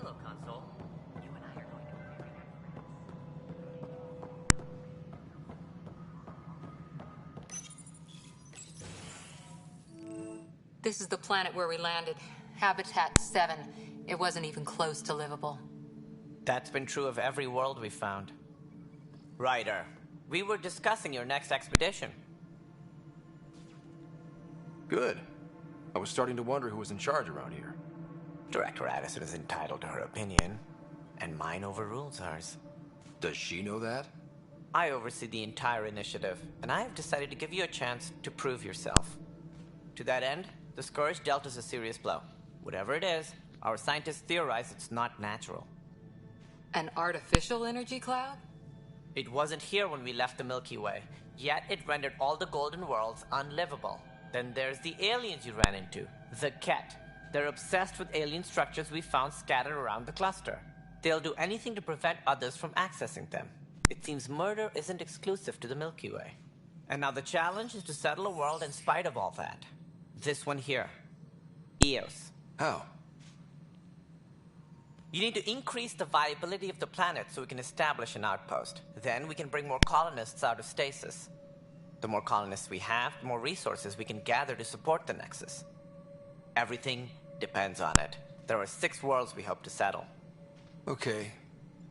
Hello, console. You and I are going to... This is the planet where we landed. Habitat 7. It wasn't even close to livable. That's been true of every world we've found. Ryder, we were discussing your next expedition. Good. I was starting to wonder who was in charge around here. Director Addison is entitled to her opinion, and mine overrules hers. Does she know that? I oversee the entire initiative, and I have decided to give you a chance to prove yourself. To that end, the Scourge dealt us a serious blow. Whatever it is, our scientists theorize it's not natural. An artificial energy cloud? It wasn't here when we left the Milky Way, yet it rendered all the golden worlds unlivable. Then there's the aliens you ran into, the Ket. They're obsessed with alien structures we found scattered around the cluster. They'll do anything to prevent others from accessing them. It seems murder isn't exclusive to the Milky Way. And now the challenge is to settle a world in spite of all that. This one here. Eos. How? You need to increase the viability of the planet so we can establish an outpost. Then we can bring more colonists out of stasis. The more colonists we have, the more resources we can gather to support the Nexus. Everything depends on it. There are 6 worlds we hope to settle. Okay,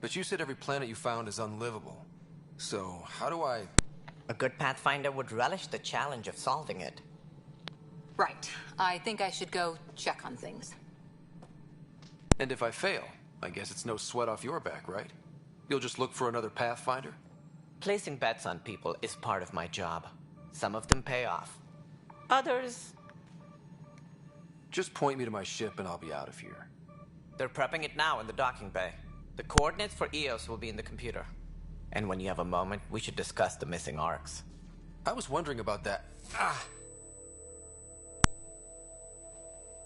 but you said every planet you found is unlivable. So, how do I... A good Pathfinder would relish the challenge of solving it. Right. I think I should go check on things. And if I fail, I guess it's no sweat off your back, right? You'll just look for another Pathfinder? Placing bets on people is part of my job. Some of them pay off. Others... Just point me to my ship and I'll be out of here. They're prepping it now in the docking bay. The coordinates for Eos will be in the computer. And when you have a moment, we should discuss the missing arcs. I was wondering about that.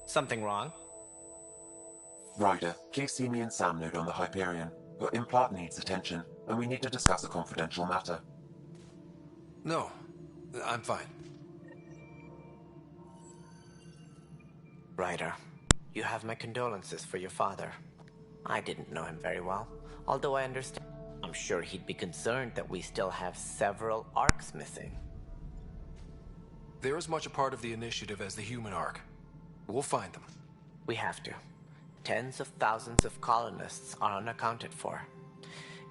Something wrong? Ryder, please see me and Sam node on the Hyperion. Your implant needs attention, and we need to discuss a confidential matter. No, I'm fine. Ryder, you have my condolences for your father. I didn't know him very well, although I understand. I'm sure he'd be concerned that we still have several arcs missing. They're as much a part of the initiative as the human arc. We'll find them. We have to. Tens of thousands of colonists are unaccounted for.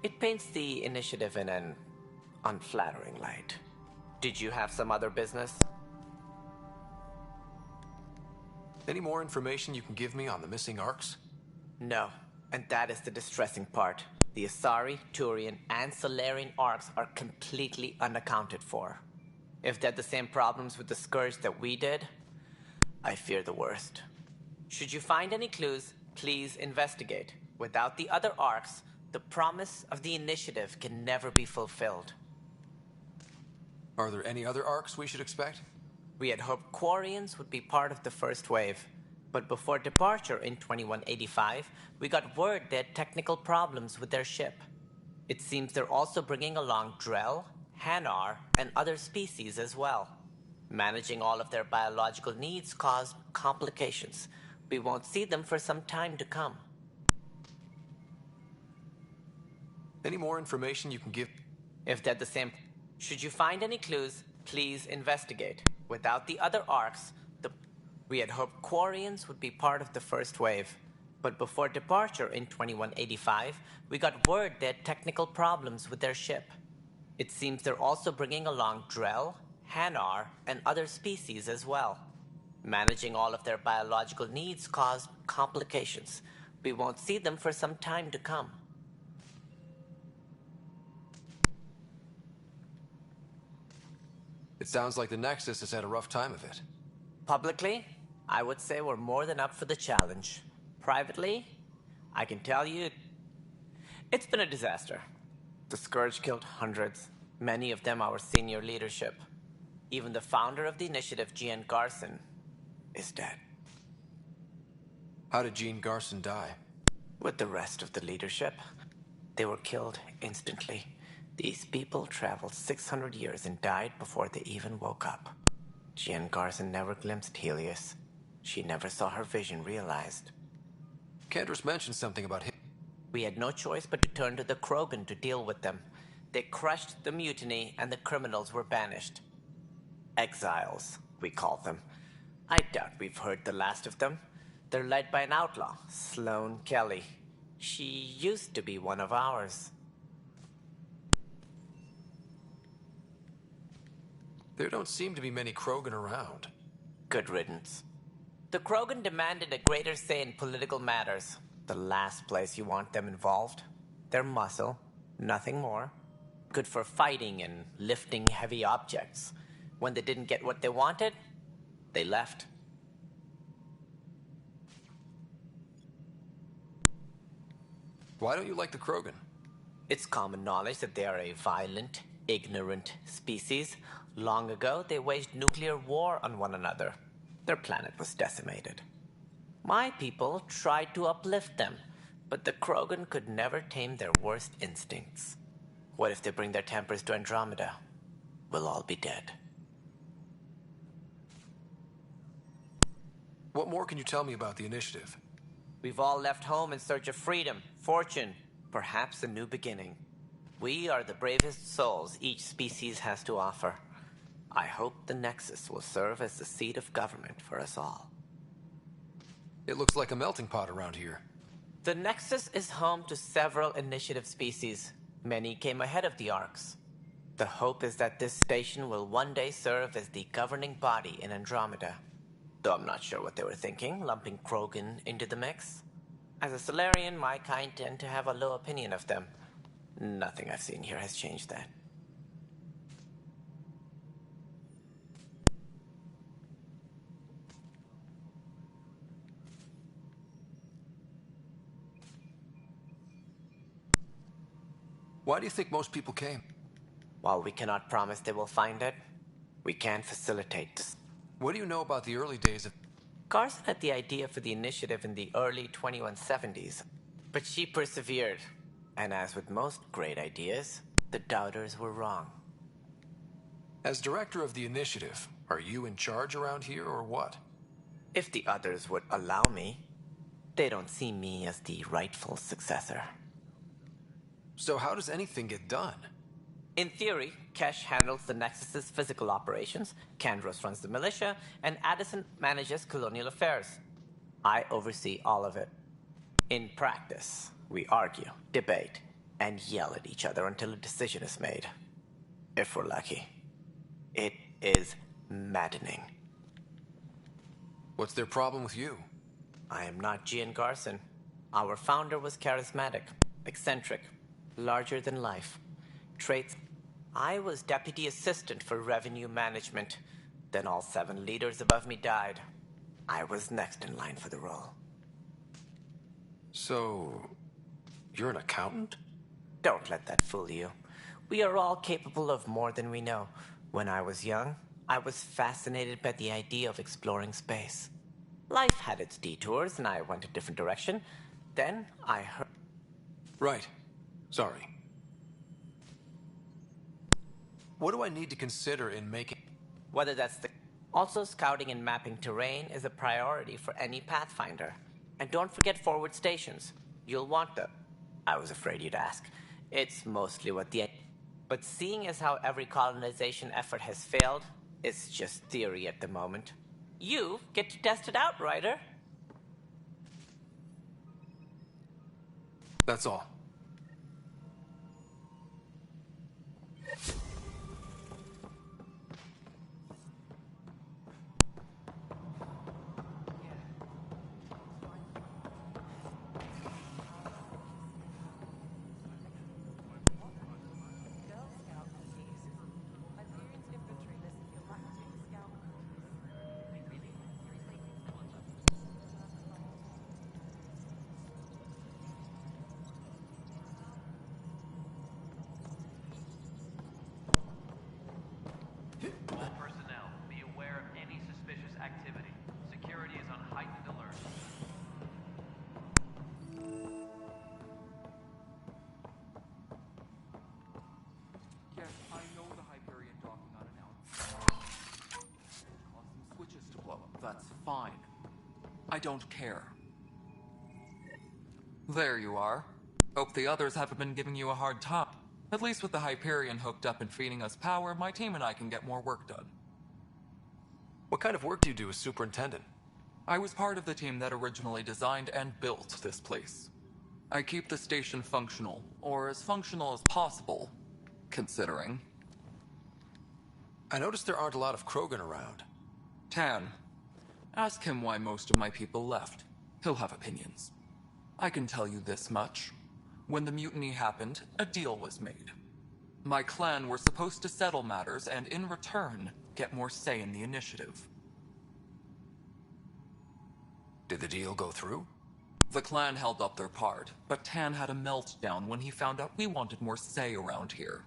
It paints the initiative in an unflattering light. Did you have some other business? Any more information you can give me on the missing arcs? No, and that is the distressing part. The Asari, Turian, and Solarian arcs are completely unaccounted for. If they had the same problems with the Scourge that we did, I fear the worst. Should you find any clues, please investigate. Without the other arcs, the promise of the initiative can never be fulfilled. Are there any other arcs we should expect? We had hoped Quarians would be part of the first wave, but before departure in 2185, we got word they had technical problems with their ship. It seems they're also bringing along Drell, Hanar, and other species as well. Managing all of their biological needs caused complications. We won't see them for some time to come. Any more information you can give? If they're the same... Should you find any clues, please investigate. Without the other arcs, we had hoped Quarians would be part of the first wave. But before departure in 2185, we got word they had technical problems with their ship. It seems they're also bringing along Drell, Hanar, and other species as well. Managing all of their biological needs caused complications. We won't see them for some time to come. It sounds like the Nexus has had a rough time of it. Publicly, I would say we're more than up for the challenge. Privately, I can tell you, it's been a disaster. The Scourge killed hundreds, many of them our senior leadership. Even the founder of the initiative, Gian Garson, is dead. How did Jean Garson die? With the rest of the leadership, they were killed instantly. These people traveled 600 years and died before they even woke up. Jean Garson never glimpsed Helios. She never saw her vision realized. Candace mentioned something about him. We had no choice but to turn to the Krogan to deal with them. They crushed the mutiny and the criminals were banished. Exiles, we call them. I doubt we've heard the last of them. They're led by an outlaw, Sloane Kelly. She used to be one of ours. There don't seem to be many Krogan around. Good riddance. The Krogan demanded a greater say in political matters. The last place you want them involved. They're muscle, nothing more. Good for fighting and lifting heavy objects. When they didn't get what they wanted, they left. Why don't you like the Krogan? It's common knowledge that they are a violent, ignorant species. Long ago, they waged nuclear war on one another. Their planet was decimated. My people tried to uplift them, but the Krogan could never tame their worst instincts. What if they bring their tempers to Andromeda? We'll all be dead. What more can you tell me about the initiative? We've all left home in search of freedom, fortune, perhaps a new beginning. We are the bravest souls each species has to offer. I hope the Nexus will serve as the seat of government for us all. It looks like a melting pot around here. The Nexus is home to several initiative species. Many came ahead of the Arks. The hope is that this station will one day serve as the governing body in Andromeda. Though I'm not sure what they were thinking, lumping Krogan into the mix. As a Solarian, my kind tend to have a low opinion of them. Nothing I've seen here has changed that. Why do you think most people came? While we cannot promise they will find it, we can facilitate this. What do you know about the early days of... Carson had the idea for the initiative in the early 2170s, but she persevered. And as with most great ideas, the doubters were wrong. As director of the initiative, are you in charge around here or what? If the others would allow me, they don't see me as the rightful successor. So how does anything get done? In theory, Kesh handles the Nexus's physical operations, Kandros runs the militia, and Addison manages colonial affairs. I oversee all of it. In practice, we argue, debate, and yell at each other until a decision is made. If we're lucky. It is maddening. What's their problem with you? I am not Gian Garson. Our founder was charismatic, eccentric, larger than life. Traits. I was deputy assistant for revenue management. Then all 7 leaders above me died. I was next in line for the role. So, you're an accountant? Don't let that fool you. We are all capable of more than we know. When I was young, I was fascinated by the idea of exploring space. Life had its detours, and I went a different direction. Then I heard... Right. Sorry. What do I need to consider in making... Whether that's the... Also, scouting and mapping terrain is a priority for any Pathfinder. And don't forget forward stations. You'll want them. I was afraid you'd ask. It's mostly what the... But seeing as how every colonization effort has failed, it's just theory at the moment. You get to test it out, Ryder. That's all. All personnel, be aware of any suspicious activity. Security is on heightened alert. Yes, I know the Hyperion docking unannounced. Cause some switches to blow up. That's fine. I don't care. There you are. Hope the others haven't been giving you a hard time. At least with the Hyperion hooked up and feeding us power, my team and I can get more work done. What kind of work do you do as superintendent? I was part of the team that originally designed and built this place. I keep the station functional, or as functional as possible, considering. I noticed there aren't a lot of Krogan around. Tan. Ask him why most of my people left. He'll have opinions. I can tell you this much. When the mutiny happened, a deal was made. My clan were supposed to settle matters and, in return, get more say in the initiative. Did the deal go through? The clan held up their part, but Tan had a meltdown when he found out we wanted more say around here.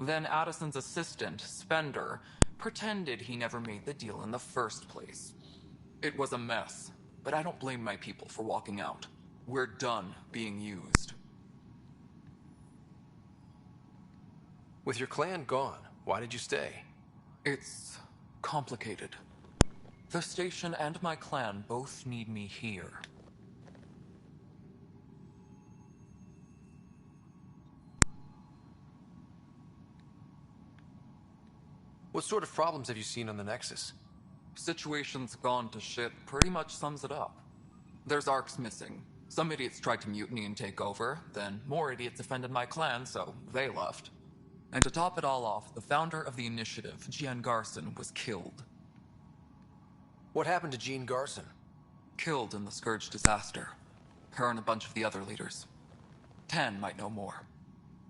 Then Addison's assistant, Spender, pretended he never made the deal in the first place. It was a mess, but I don't blame my people for walking out. We're done being used. With your clan gone, why did you stay? It's complicated. The station and my clan both need me here. What sort of problems have you seen on the Nexus? Situation's gone to shit pretty much sums it up. There's arcs missing. Some idiots tried to mutiny and take over, then more idiots offended my clan, so they left. And to top it all off, the founder of the initiative, Gian Garson, was killed. What happened to Jean Garson? Killed in the Scourge disaster. Her and a bunch of the other leaders. Tan might know more.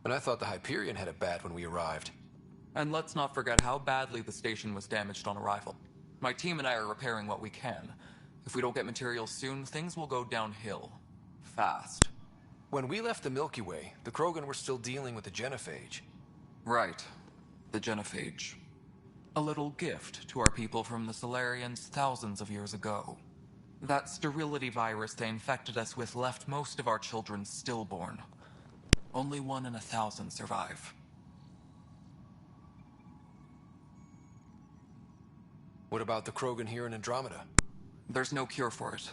And I thought the Hyperion had it bad when we arrived. And let's not forget how badly the station was damaged on arrival. My team and I are repairing what we can. If we don't get materials soon, things will go downhill. Fast. When we left the Milky Way, the Krogan were still dealing with the genophage. Right. The genophage. A little gift to our people from the Solarians thousands of years ago. That sterility virus they infected us with left most of our children stillborn. Only 1 in 1,000 survive. What about the Krogan here in Andromeda? There's no cure for it.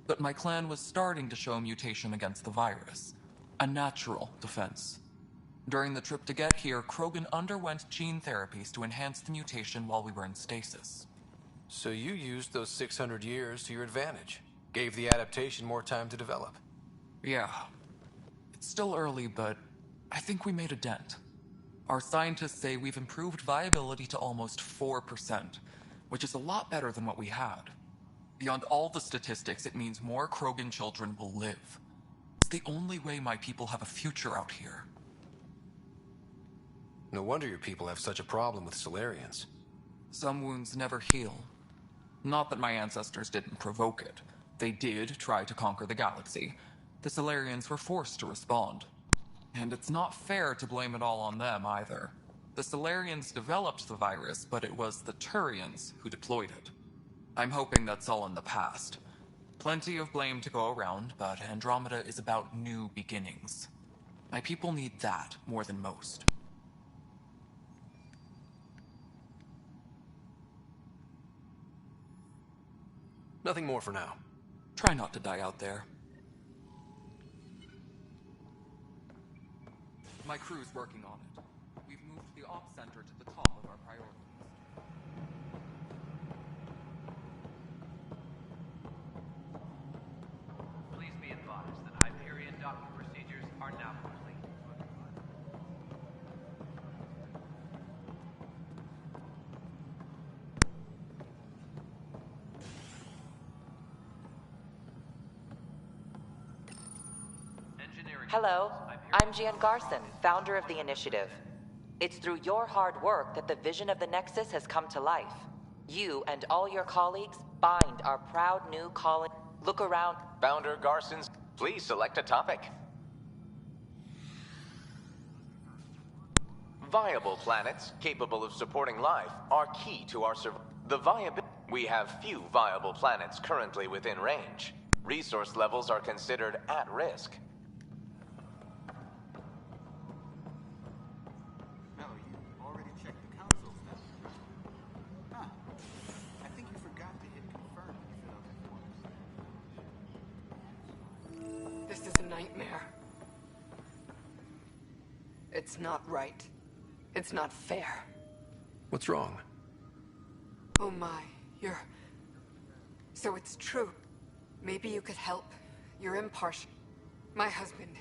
But my clan was starting to show mutation against the virus. A natural defense. During the trip to get here, Krogan underwent gene therapies to enhance the mutation while we were in stasis. So you used those 600 years to your advantage. Gave the adaptation more time to develop. Yeah. It's still early, but I think we made a dent. Our scientists say we've improved viability to almost 4%, which is a lot better than what we had. Beyond all the statistics, it means more Krogan children will live. It's the only way my people have a future out here. No wonder your people have such a problem with Solarians. Some wounds never heal. Not that my ancestors didn't provoke it. They did try to conquer the galaxy. The Solarians were forced to respond. And it's not fair to blame it all on them either. The Solarians developed the virus, but it was the Turians who deployed it. I'm hoping that's all in the past. Plenty of blame to go around, but Andromeda is about new beginnings. My people need that more than most. Nothing more for now. Try not to die out there. My crew's working on it. We've moved the ops center to the top of our priority list. Please be advised that Hyperion docking procedures are now complete. Engineering. Hello, I'm Gian Garson, founder of the initiative. It's through your hard work that the vision of the Nexus has come to life. You and all your colleagues bind our proud new colony. Look around. Founder Garson's, please select a topic. Viable planets capable of supporting life are key to our viability. We have few viable planets currently within range. Resource levels are considered at risk. No, you already checked the console stuff. Huh. I think you forgot to hit confirm when you filled out that form. This is a nightmare. It's not right. It's not fair. What's wrong? Oh my, you're... So it's true. Maybe you could help. You're impartial. My husband,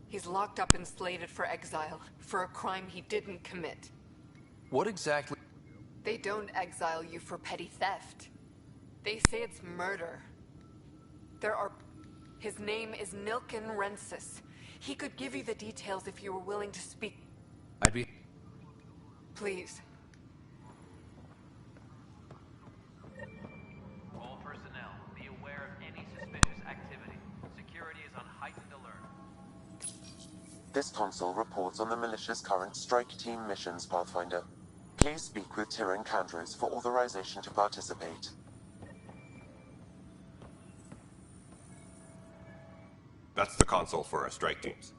he's locked up and slated for exile for a crime he didn't commit. What exactly? They don't exile you for petty theft. They say it's murder. His name is Nilken Rensis. He could give you the details if you were willing to speak. I'd be... Please. All personnel, be aware of any suspicious activity. Security is on heightened alert. This console reports on the militia's current strike team missions, Pathfinder. Please speak with Tyrion Candros for authorization to participate. That's the console for our strike teams.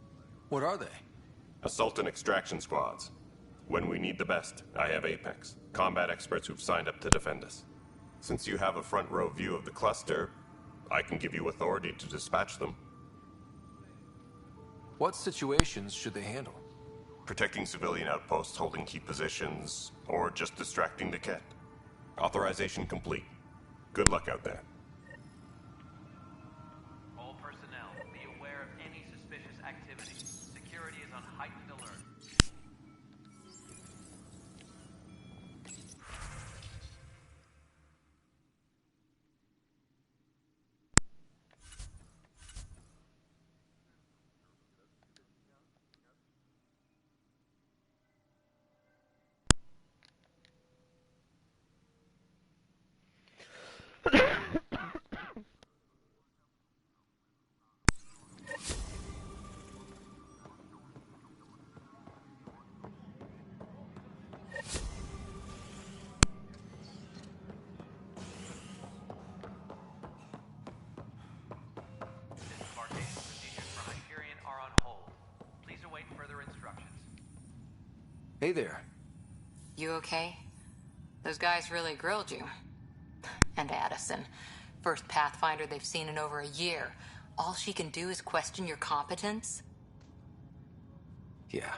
What are they? Assault and extraction squads. When we need the best, I have Apex, combat experts who've signed up to defend us. Since you have a front row view of the cluster, I can give you authority to dispatch them. What situations should they handle? Protecting civilian outposts holding key positions, or just distracting the kit. Authorization complete. Good luck out there. All personnel, be aware of any suspicious activity. Security is on heightened alert. Disembarkation procedures for Hyperion are on hold. Please await further instructions. Hey there. You okay? Those guys really grilled you. And Addison. First Pathfinder they've seen in over a year. All she can do is question your competence? Yeah.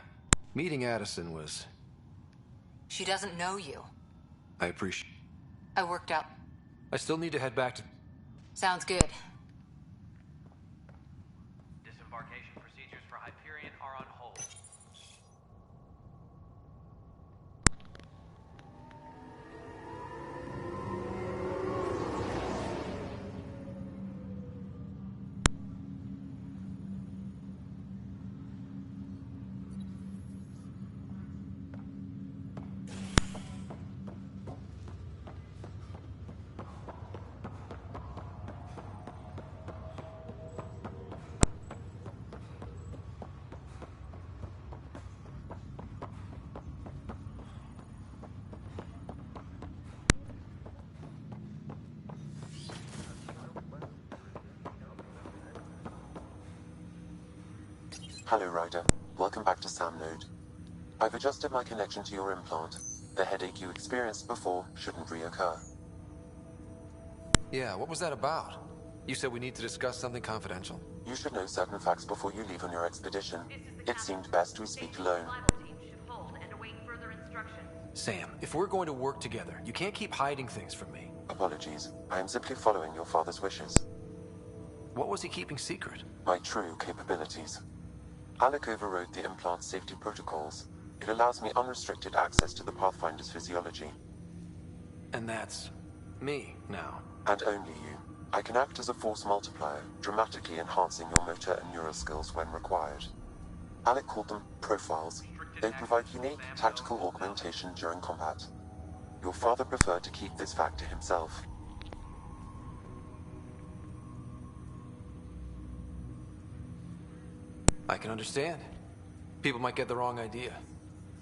Meeting Addison was... She doesn't know you. I appreciate... I worked out. I still need to head back to... Sounds good. Disembarkation procedures for Hyperion are on hold. Hello, Ryder. Welcome back to Sam Node. I've adjusted my connection to your implant. The headache you experienced before shouldn't reoccur. Yeah, what was that about? You said we need to discuss something confidential. You should know certain facts before you leave on your expedition. It seemed best we speak alone. Sam, if we're going to work together, you can't keep hiding things from me. Apologies. I am simply following your father's wishes. What was he keeping secret? My true capabilities. Alec overrode the implant's safety protocols. It allows me unrestricted access to the Pathfinder's physiology. And that's... me, now. And only you. I can act as a force multiplier, dramatically enhancing your motor and neural skills when required. Alec called them profiles. They provide unique tactical augmentation during combat. Your father preferred to keep this fact to himself. I can understand. People might get the wrong idea.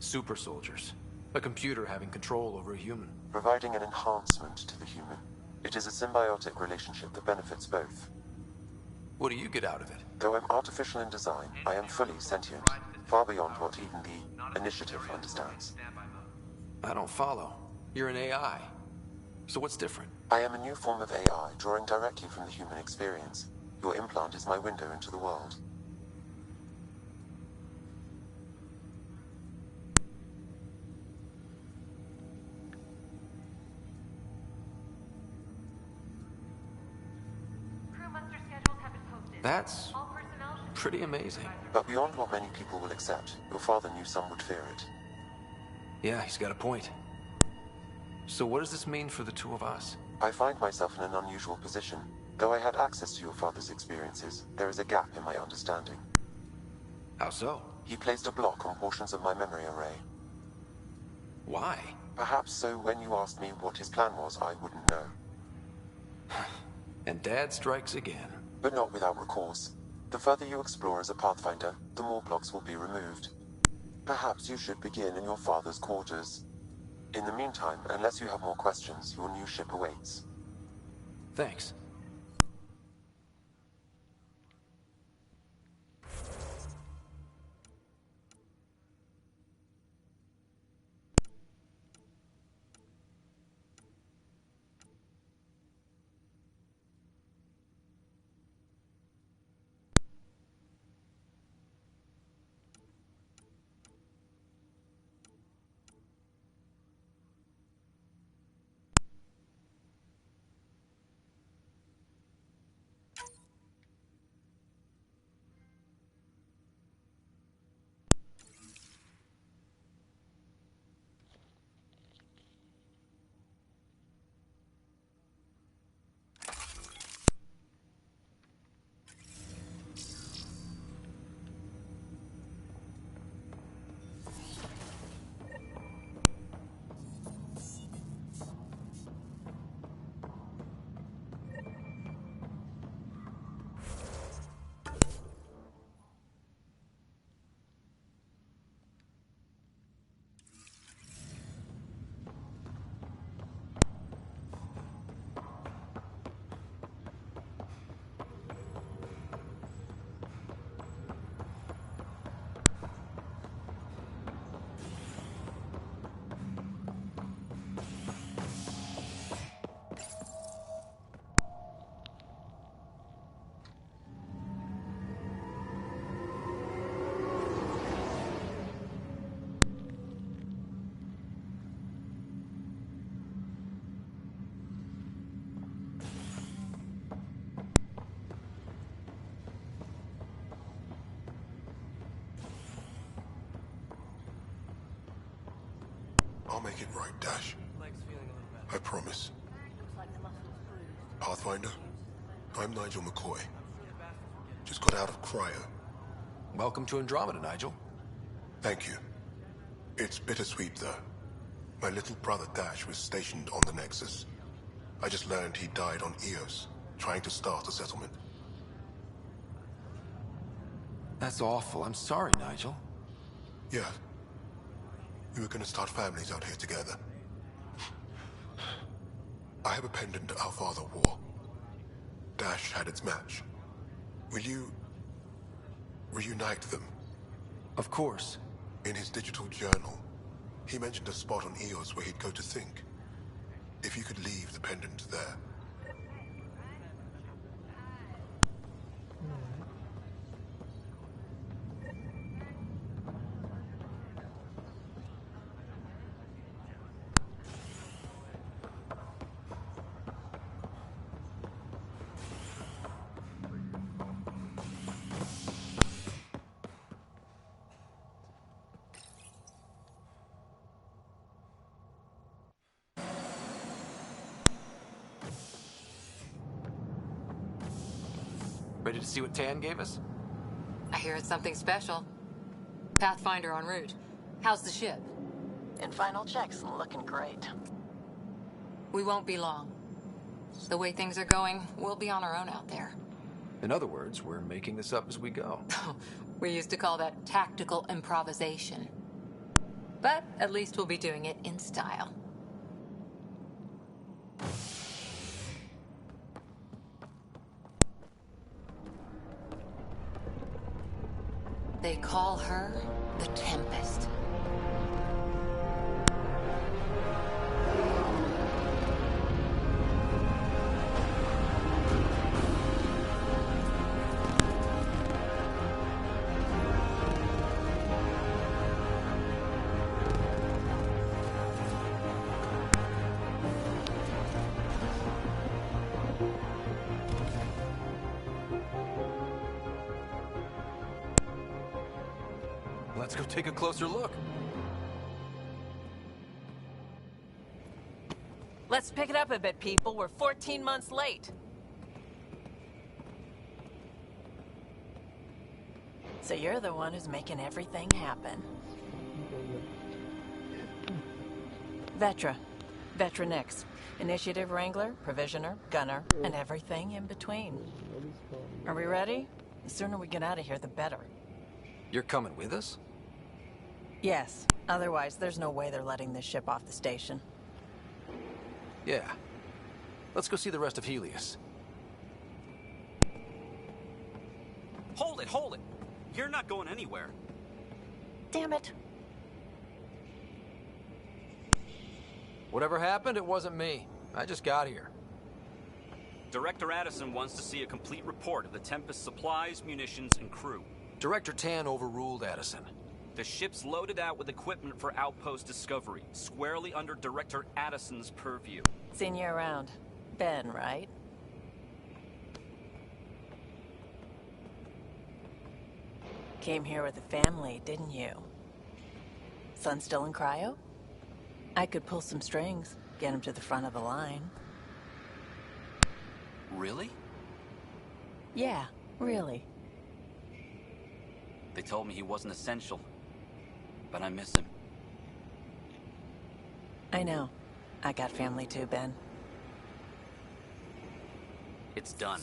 Super soldiers. A computer having control over a human. Providing an enhancement to the human. It is a symbiotic relationship that benefits both. What do you get out of it? Though I'm artificial in design, I am fully sentient, far beyond what even the Initiative understands. I don't follow. You're an AI. So what's different? I am a new form of AI, drawing directly from the human experience. Your implant is my window into the world. That's pretty amazing. But beyond what many people will accept, your father knew some would fear it. Yeah, he's got a point. So what does this mean for the two of us? I find myself in an unusual position. Though I had access to your father's experiences, there is a gap in my understanding. How so? He placed a block on portions of my memory array. Why? Perhaps so when you asked me what his plan was, I wouldn't know. And Dad strikes again. But not without recourse. The further you explore as a Pathfinder, the more blocks will be removed. Perhaps you should begin in your father's quarters. In the meantime, unless you have more questions, your new ship awaits. Thanks. I'll make it right, Dash. I promise. Pathfinder, I'm Nigel McCoy. Just got out of cryo. Welcome to Andromeda, Nigel. Thank you. It's bittersweet, though. My little brother Dash was stationed on the Nexus. I just learned he died on Eos, trying to start a settlement. That's awful. I'm sorry, Nigel. Yeah. We were gonna start families out here together. I have a pendant our father wore. Dash had its match. Will you reunite them? Of course. In his digital journal, he mentioned a spot on Eos where he'd go to think. If you could leave the pendant there. Ready to see what Tan gave us? I hear it's something special. Pathfinder en route. How's the ship? In final checks, looking great. We won't be long. The way things are going, we'll be on our own out there. In other words, we're making this up as we go. We used to call that tactical improvisation. But at least we'll be doing it in style. They call her the Tempest. Let's go take a closer look. Let's pick it up a bit, people. We're 14 months late. So you're the one who's making everything happen. Vetra. Vetra Nix. Initiative Wrangler, Provisioner, Gunner, and everything in between. Are we ready? The sooner we get out of here, the better. You're coming with us? Yes. Otherwise, there's no way they're letting this ship off the station. Yeah. Let's go see the rest of Helios. Hold it, hold it! You're not going anywhere. Damn it. Whatever happened, it wasn't me. I just got here. Director Addison wants to see a complete report of the Tempest's supplies, munitions, and crew. Director Tan overruled Addison. The ship's loaded out with equipment for outpost discovery, squarely under Director Addison's purview. Seen you around. Ben, right? Came here with a family, didn't you? Son still in cryo? I could pull some strings, get him to the front of the line. Really? Yeah, really. They told me he wasn't essential, but I miss him. I know. I got family too, Ben. It's done.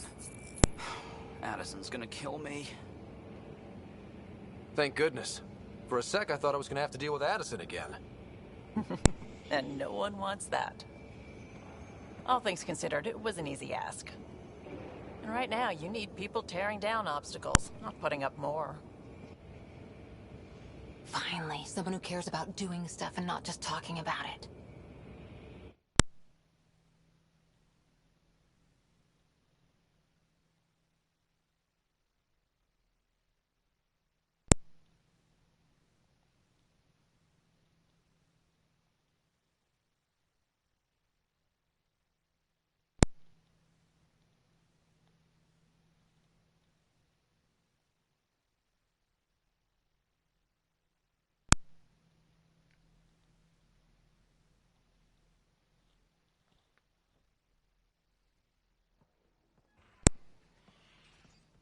Addison's gonna kill me. Thank goodness. For a sec, I thought I was gonna have to deal with Addison again. And no one wants that. All things considered, it was an easy ask. And right now, you need people tearing down obstacles, not putting up more. Finally, someone who cares about doing stuff and not just talking about it.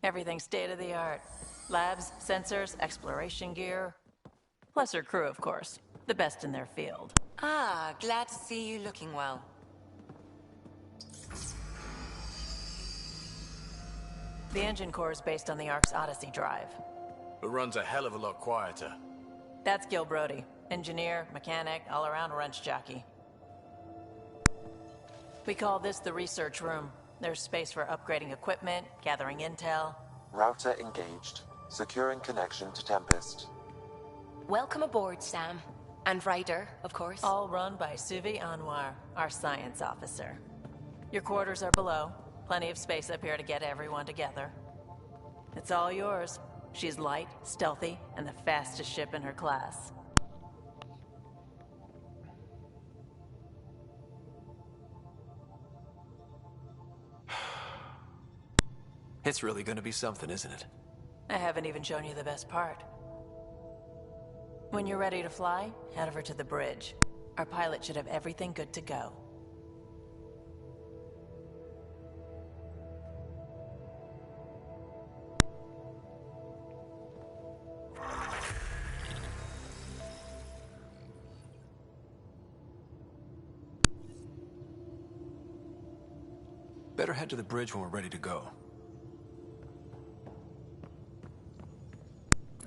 Everything's state-of-the-art. Labs, sensors, exploration gear. Plus her crew, of course. The best in their field. Ah, glad to see you looking well. The engine core is based on the Ark's Odyssey drive. It runs a hell of a lot quieter. That's Gil Brody. Engineer, mechanic, all-around wrench jockey. We call this the research room. There's space for upgrading equipment, gathering intel. Router engaged. Securing connection to Tempest. Welcome aboard, Sam. And Ryder, of course. All run by Suvi Anwar, our science officer. Your quarters are below. Plenty of space up here to get everyone together. It's all yours. She's light, stealthy, and the fastest ship in her class. It's really gonna be something, isn't it? I haven't even shown you the best part. When you're ready to fly, head over to the bridge. Our pilot should have everything good to go. Better head to the bridge when we're ready to go.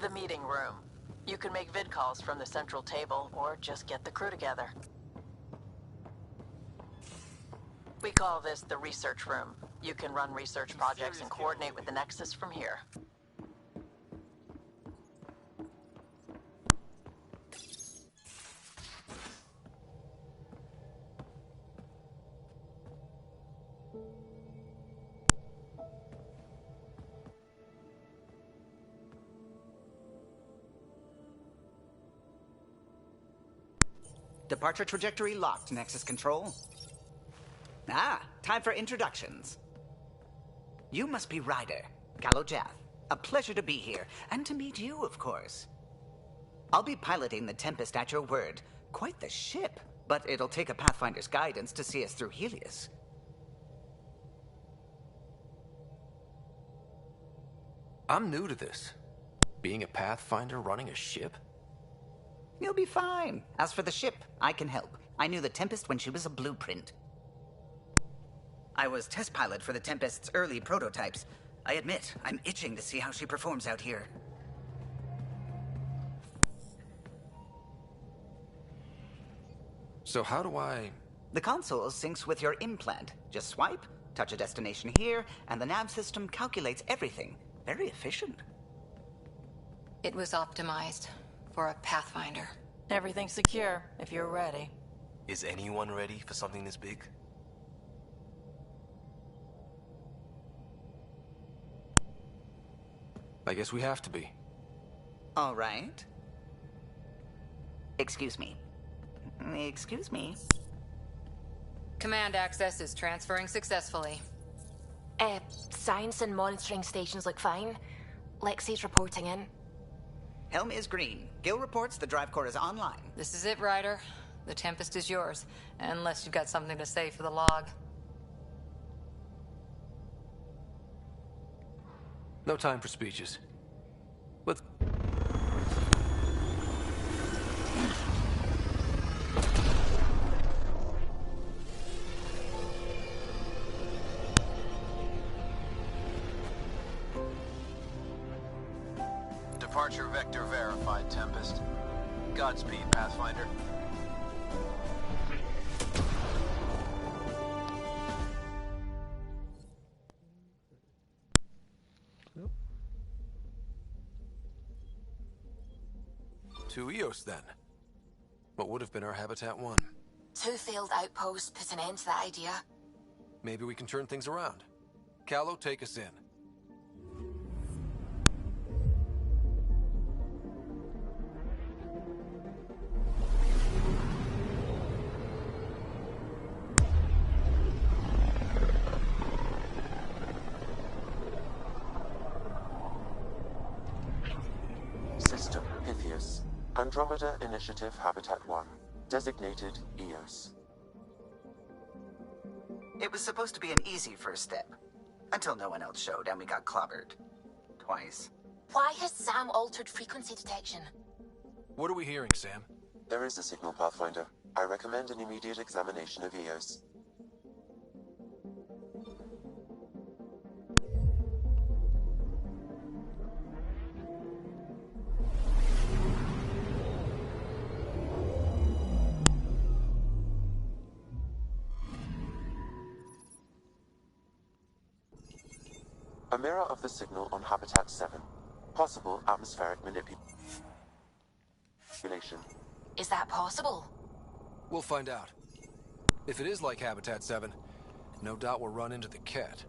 The meeting room. You can make vid calls from the central table, or just get the crew together. We call this the research room. You can run research projects and coordinate with the Nexus from here. Departure trajectory locked, Nexus Control. Ah, time for introductions. You must be Ryder, Gallo Jath. A pleasure to be here, and to meet you, of course. I'll be piloting the Tempest at your word. Quite the ship. But it'll take a Pathfinder's guidance to see us through Helios. I'm new to this. Being a Pathfinder running a ship? You'll be fine. As for the ship, I can help. I knew the Tempest when she was a blueprint. I was test pilot for the Tempest's early prototypes. I admit, I'm itching to see how she performs out here. So how do I... The console syncs with your implant. Just swipe, touch a destination here, and the nav system calculates everything. Very efficient. It was optimized for a Pathfinder. Everything's secure, if you're ready. Is anyone ready for something this big? I guess we have to be. All right. Excuse me. Excuse me. Command access is transferring successfully. Science and monitoring stations look fine. Lexi's reporting in. Helm is green. Gil reports the drive core is online. This is it, Ryder. The Tempest is yours, unless you've got something to say for the log. No time for speeches. Let's... Departure vector verified, Tempest. Godspeed, Pathfinder. To Eos, then. What would have been our Habitat 1? 2 failed outposts put an end to that idea. Maybe we can turn things around. Callow, take us in. System Pythias. Andromeda Initiative Habitat 1. Designated EOS. It was supposed to be an easy first step. Until no one else showed and we got clobbered. Twice. Why has Sam altered frequency detection? What are we hearing, Sam? There is a signal, Pathfinder. I recommend an immediate examination of EOS. A mirror of the signal on Habitat 7. Possible atmospheric manipulation. Is that possible? We'll find out. If it is like Habitat 7, no doubt we'll run into the cat.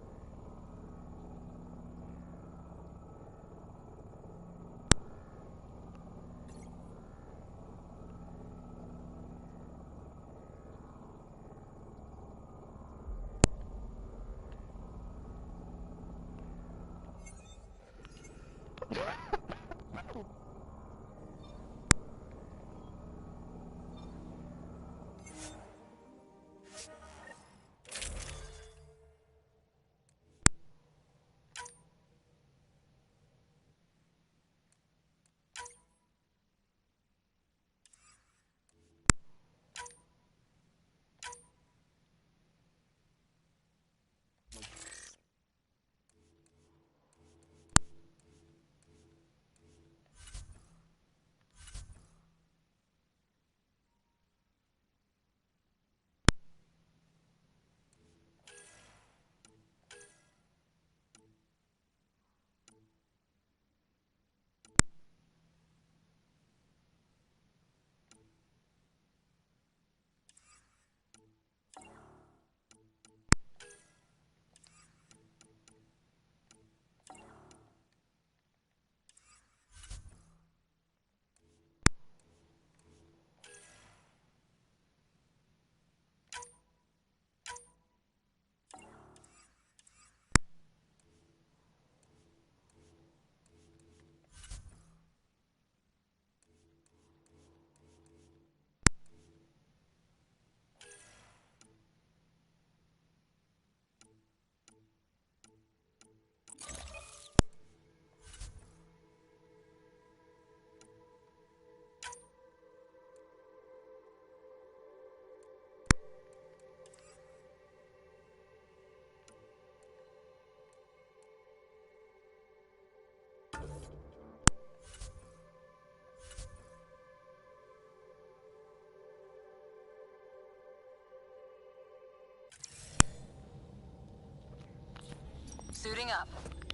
Suiting up.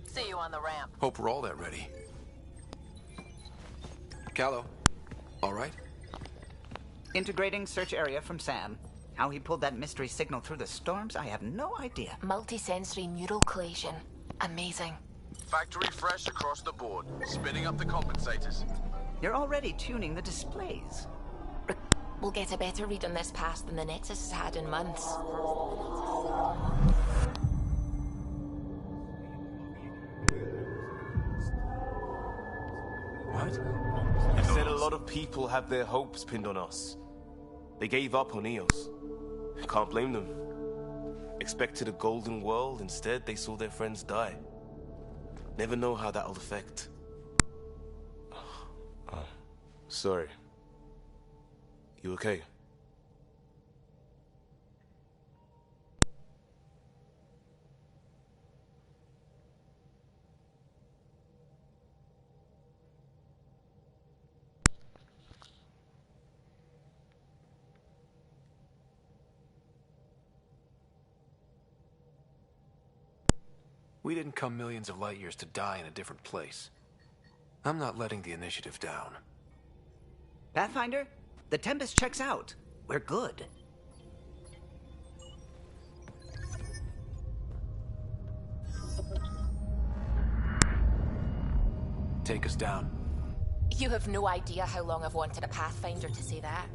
See you on the ramp. Hope we're all that ready. Callow, all right? Integrating search area from Sam. How he pulled that mystery signal through the storms, I have no idea. Multisensory neural collation. Amazing. Factory fresh across the board. Spinning up the compensators. You're already tuning the displays. We'll get a better read on this pass than the Nexus has had in months. What? You said a lot of people have their hopes pinned on us. They gave up on Eos. Can't blame them. Expected a golden world, instead they saw their friends die. Never know how that'll affect. Sorry. You okay? We didn't come millions of light years to die in a different place. I'm not letting the initiative down. Pathfinder, the Tempest checks out. We're good. Take us down. You have no idea how long I've wanted a Pathfinder to say that.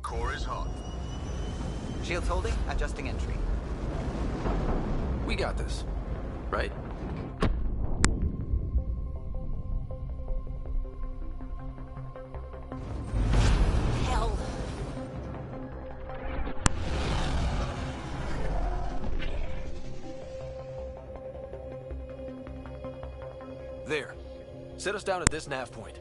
Core is hot. Shields holding, adjusting entry. We got this, right? Hell. There. Set us down at this nav point.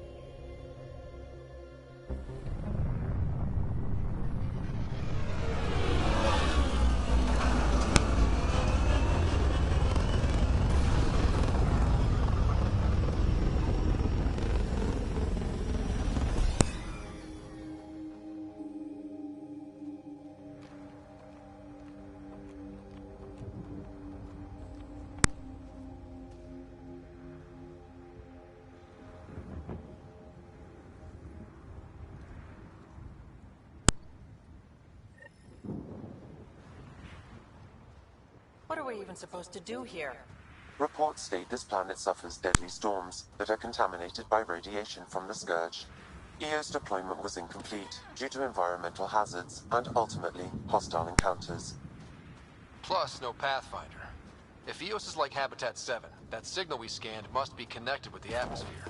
What are we even supposed to do here? Reports state this planet suffers deadly storms that are contaminated by radiation from the Scourge. EO's deployment was incomplete due to environmental hazards and ultimately hostile encounters. Plus, no Pathfinder. If Eos is like Habitat 7, that signal we scanned must be connected with the atmosphere.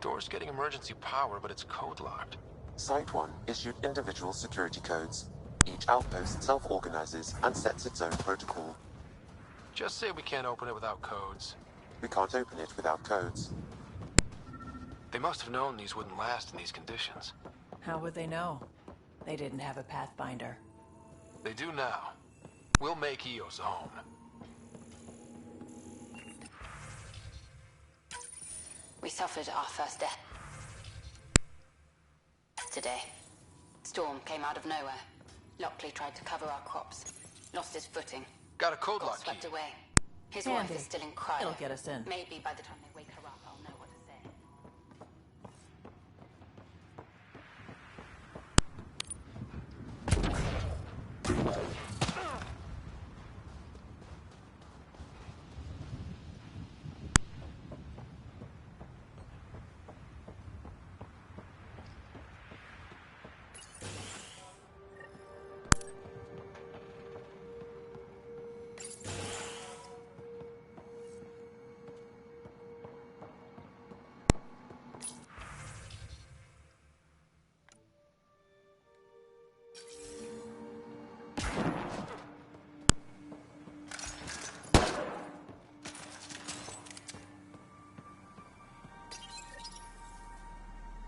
Door's getting emergency power, but it's code-locked. Site 1 issued individual security codes. Each outpost self-organizes and sets its own protocol. Just say we can't open it without codes. We can't open it without codes. They must have known these wouldn't last in these conditions. How would they know? They didn't have a Pathfinder. They do now. We'll make Eos a home. We suffered our first death today. Storm came out of nowhere. Lockley tried to cover our crops. Lost his footing. Got a code Got lock swept key. away. His Handy. wife is still in cryo. It'll get us in. Maybe by the time they wake her up, I'll know what to say.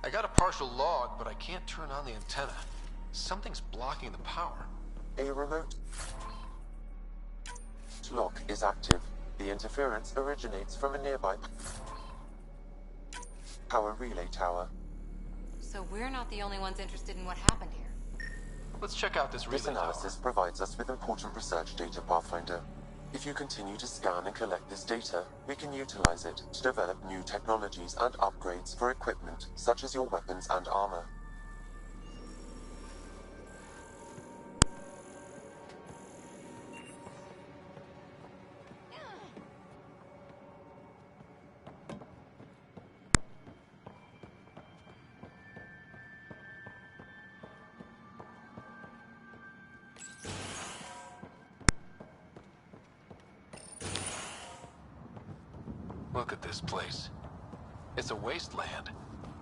I got a partial log, but I can't turn on the antenna. Something's blocking the power. A remote lock is active. The interference originates from a nearby power relay tower. So we're not the only ones interested in what happened here. Let's check out this relay This analysis tower. provides us with important research data, Pathfinder. If you continue to scan and collect this data, we can utilize it to develop new technologies and upgrades for equipment, such as your weapons and armor. Look at this place. It's a wasteland.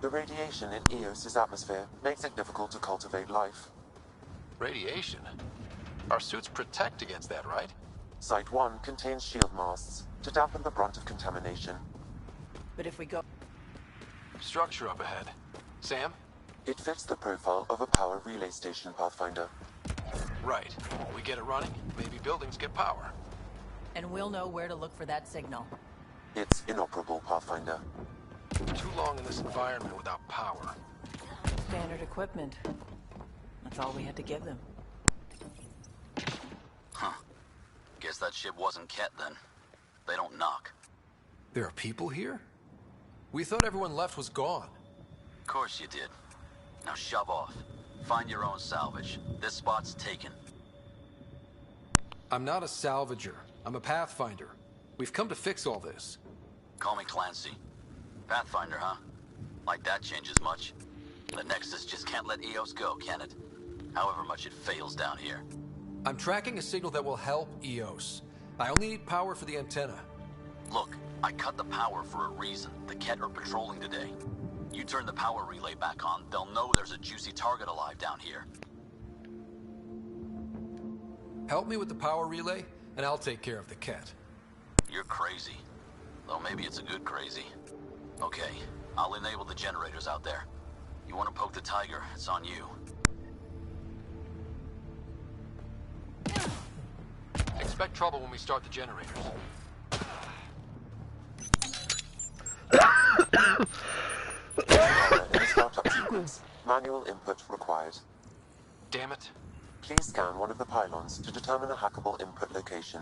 The radiation in Eos's atmosphere makes it difficult to cultivate life. Radiation? Our suits protect against that, right? Site 1 contains shield masts to dampen the brunt of contamination. But if we go... Structure up ahead. Sam? It fits the profile of a power relay station, Pathfinder. Right. We get it running, maybe buildings get power. And we'll know where to look for that signal. It's inoperable, Pathfinder. Too long in this environment without power. Standard equipment. That's all we had to give them. Huh. Guess that ship wasn't Ket then. They don't knock. There are people here? We thought everyone left was gone. Of course you did. Now shove off. Find your own salvage. This spot's taken. I'm not a salvager. I'm a Pathfinder. We've come to fix all this. Call me Clancy. Pathfinder, huh? Like that changes much. The Nexus just can't let Eos go, can it? However much it fails down here. I'm tracking a signal that will help Eos. I only need power for the antenna. Look, I cut the power for a reason. The Ket are patrolling today. You turn the power relay back on, they'll know there's a juicy target alive down here. Help me with the power relay, and I'll take care of the Ket. You're crazy. Though maybe it's a good crazy. Okay, I'll enable the generators out there. You want to poke the tiger, it's on you. Expect trouble when we start the generators. In the startup sequence, manual input required. Damn it. Please scan one of the pylons to determine a hackable input location.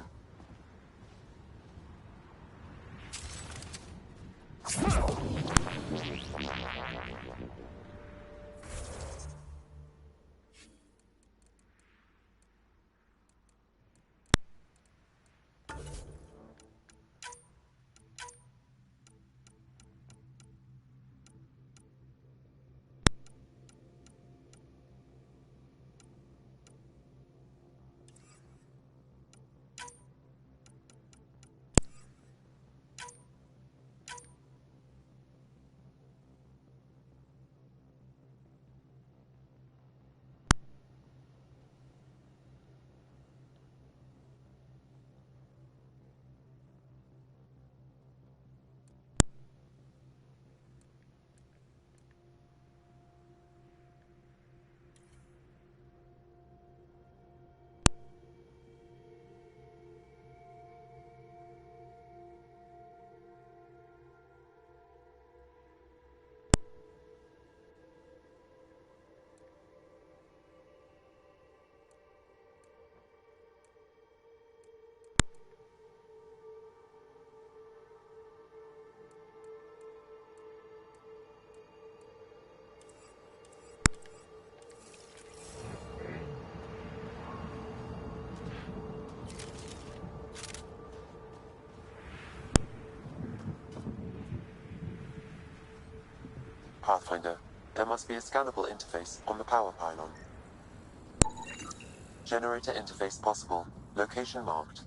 Pathfinder, there must be a scannable interface on the power pylon. Generator interface possible. Location marked.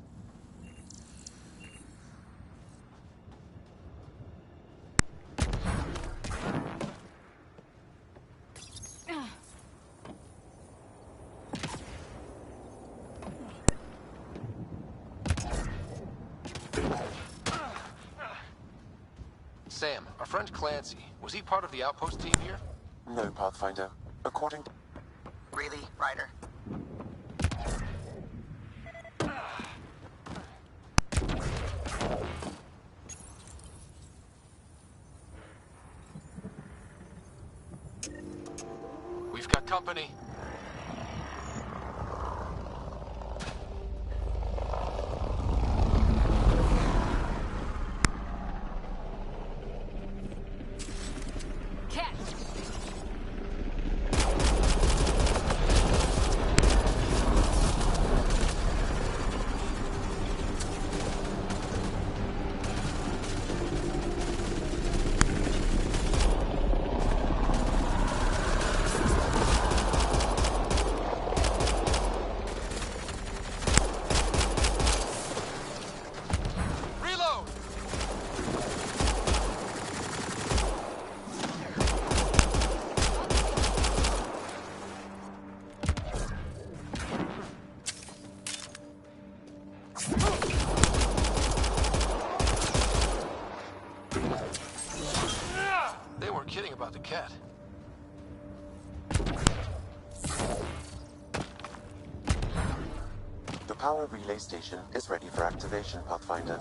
Sam, our friend Clancy, was he part of the outpost team here? No, Pathfinder. According to... Really, Ryder? got company. They weren't kidding about the cat. The power relay station is ready for activation, Pathfinder.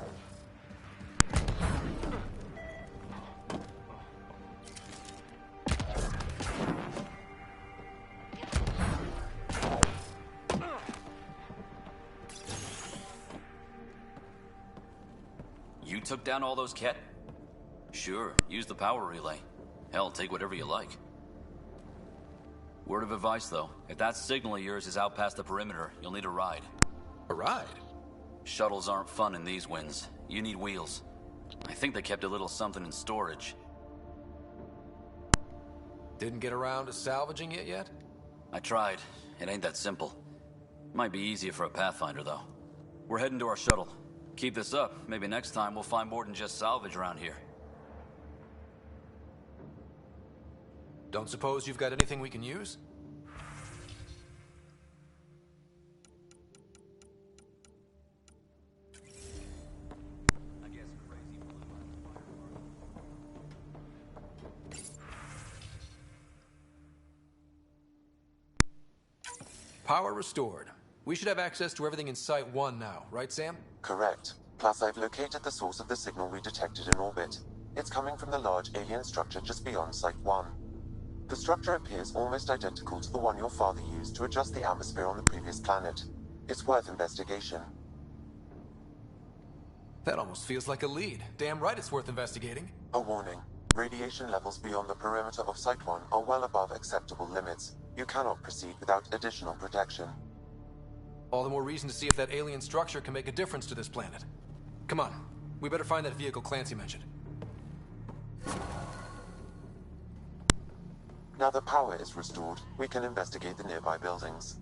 You took down all those cat? Sure, use the power relay. Hell, take whatever you like. Word of advice, though. If that signal of yours is out past the perimeter, you'll need a ride. A ride? Shuttles aren't fun in these winds. You need wheels. I think they kept a little something in storage. Didn't get around to salvaging it yet? I tried. It ain't that simple. Might be easier for a Pathfinder, though. We're heading to our shuttle. Keep this up. Maybe next time we'll find more than just salvage around here. Don't suppose you've got anything we can use? Power restored. We should have access to everything in Site 1 now, right, Sam? Correct. Plus, I've located the source of the signal we detected in orbit. It's coming from the large alien structure just beyond Site 1. The structure appears almost identical to the one your father used to adjust the atmosphere on the previous planet. It's worth investigation. That almost feels like a lead. Damn right it's worth investigating. A warning. Radiation levels beyond the perimeter of Site 1 are well above acceptable limits. You cannot proceed without additional protection. All the more reason to see if that alien structure can make a difference to this planet. Come on. We better find that vehicle Clancy mentioned. Now that power is restored, we can investigate the nearby buildings.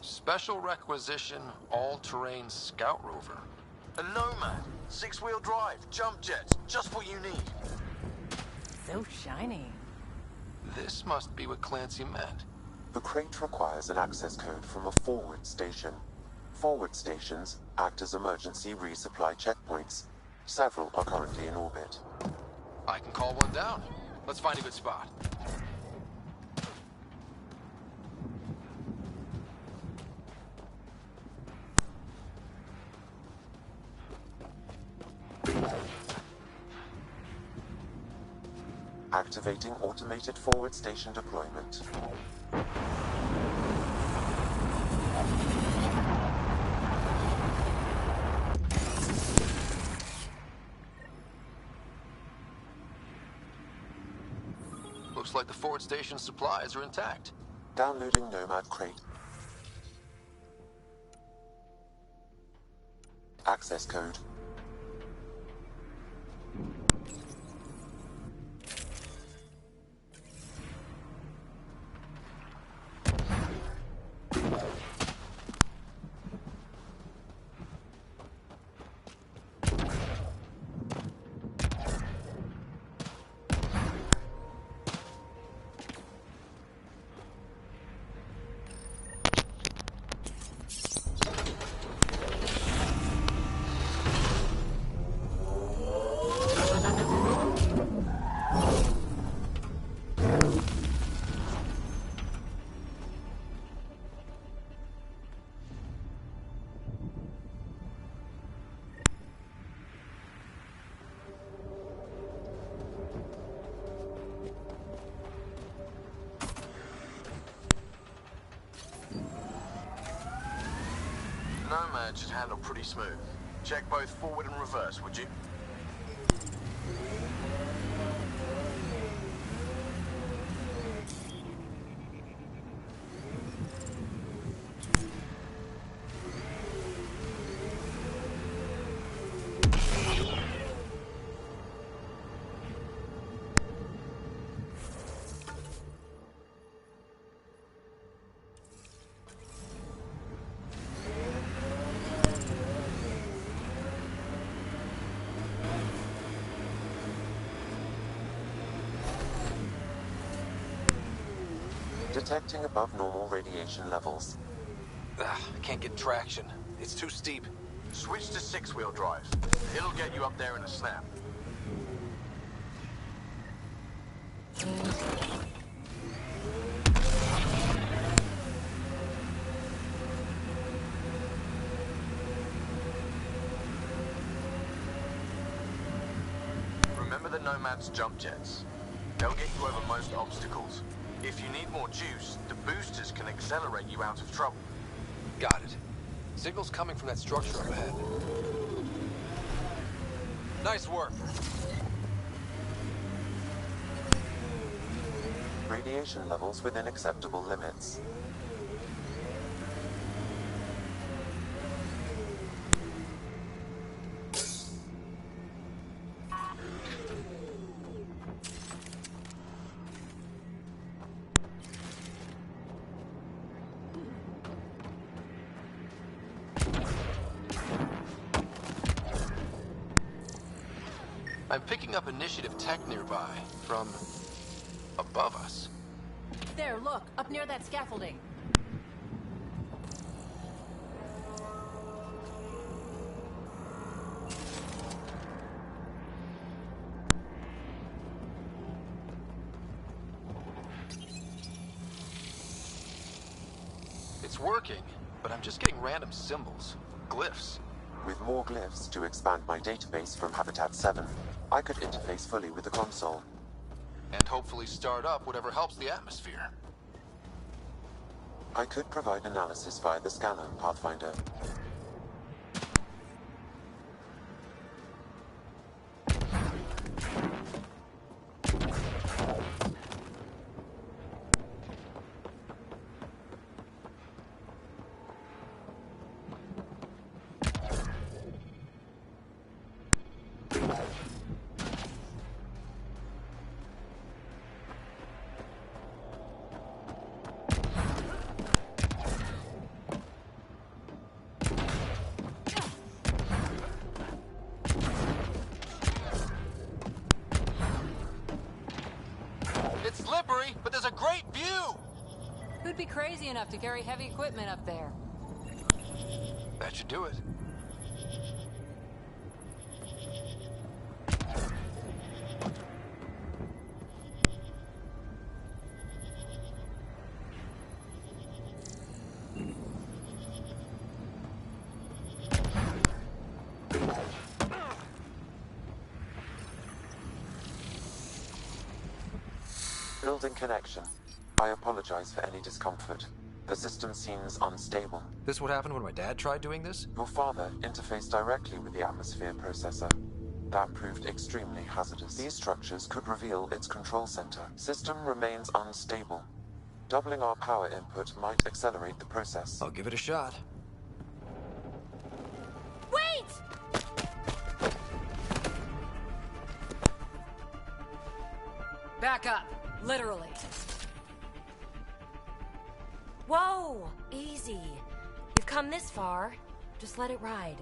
Special requisition, all-terrain scout rover. A Nomad, 6-wheel drive, jump jets, just what you need. So shiny. This must be what Clancy meant. The crate requires an access code from a forward station. Forward stations act as emergency resupply checkpoints. Several are currently in orbit. I can call one down. Let's find a good spot. Activating automated forward station deployment. Looks like the forward station supplies are intact. Downloading Nomad crate. Access code. handled pretty smooth. Check both forward and reverse, would you? Detecting above normal radiation levels. I can't get traction. It's too steep. Switch to six-wheel drive. It'll get you up there in a snap. Remember the Nomad's jump jets. They'll get you over most obstacles. If you need more juice, the boosters can accelerate you out of trouble. Got it. Signal's coming from that structure up ahead. Nice work. Radiation levels within acceptable limits. I'm picking up initiative tech nearby, from above us. There, look, up near that scaffolding. It's working, but I'm just getting random symbols, glyphs. With more glyphs to expand my database from Habitat 7, I could interface fully with the console. And hopefully start up whatever helps the atmosphere. I could provide analysis via the scanner, Pathfinder. It's slippery, but there's a great view! Who'd be crazy enough to carry heavy equipment up there? That should do it. Building connection. I apologize for any discomfort. The system seems unstable. This what happened when my dad tried doing this? Your father interfaced directly with the atmosphere processor. That proved extremely hazardous. These structures could reveal its control center. System remains unstable. Doubling our power input might accelerate the process. I'll give it a shot. Wait! Back up, literally. Whoa! Easy. You've come this far. Just let it ride.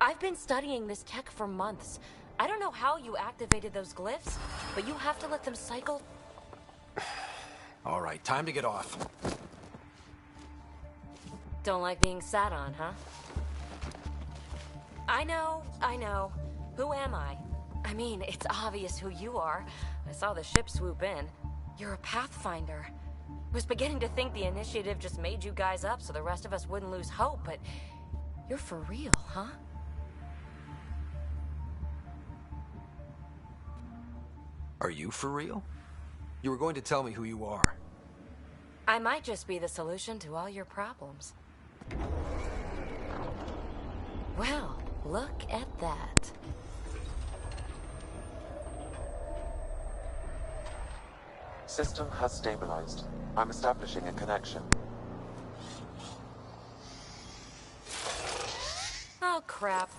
I've been studying this tech for months. I don't know how you activated those glyphs, but you have to let them cycle. All right, time to get off. Don't like being sat on, huh? I know. Who am I? I mean, it's obvious who you are. I saw the ship swoop in. You're a Pathfinder. I was beginning to think the initiative just made you guys up so the rest of us wouldn't lose hope, but you're for real, huh? Are you for real? You were going to tell me who you are. I might just be the solution to all your problems. Well, look at that. System has stabilized. I'm establishing a connection. Oh, crap.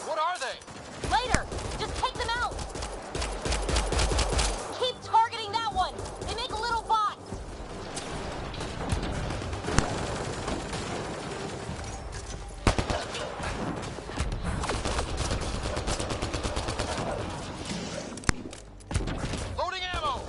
What are they? Later! Just take them out! Keep targeting that one! They make little bots! Loading ammo!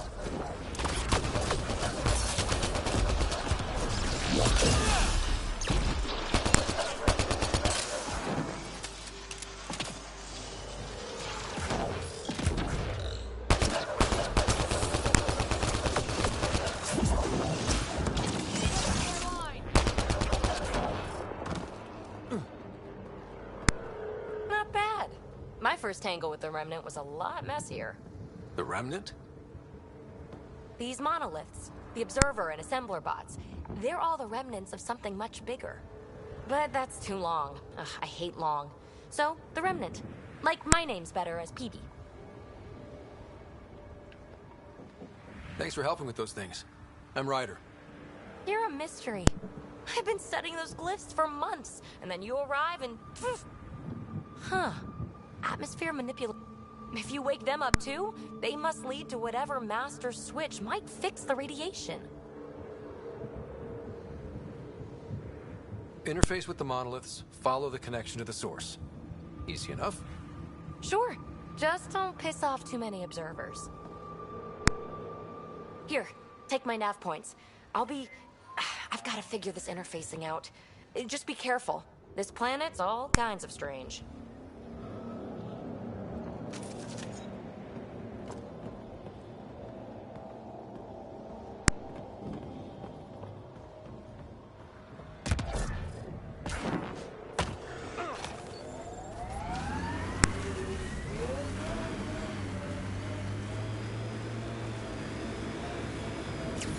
Not bad. My first tangle with the Remnant was a lot messier. The Remnant? These monoliths, the Observer and Assembler bots, they're all the remnants of something much bigger. But that's too long. Ugh, I hate long. So, the Remnant. Like my name's better as Peavy. Thanks for helping with those things. I'm Ryder. You're a mystery. I've been studying those glyphs for months, and then you arrive and... poof. Huh. Atmosphere manipulation. If you wake them up too, they must lead to whatever master switch might fix the radiation. Interface with the monoliths, follow the connection to the source. Easy enough. Sure. Just don't piss off too many observers. Here, take my nav points. I've got to figure this interfacing out. Just be careful. This planet's all kinds of strange.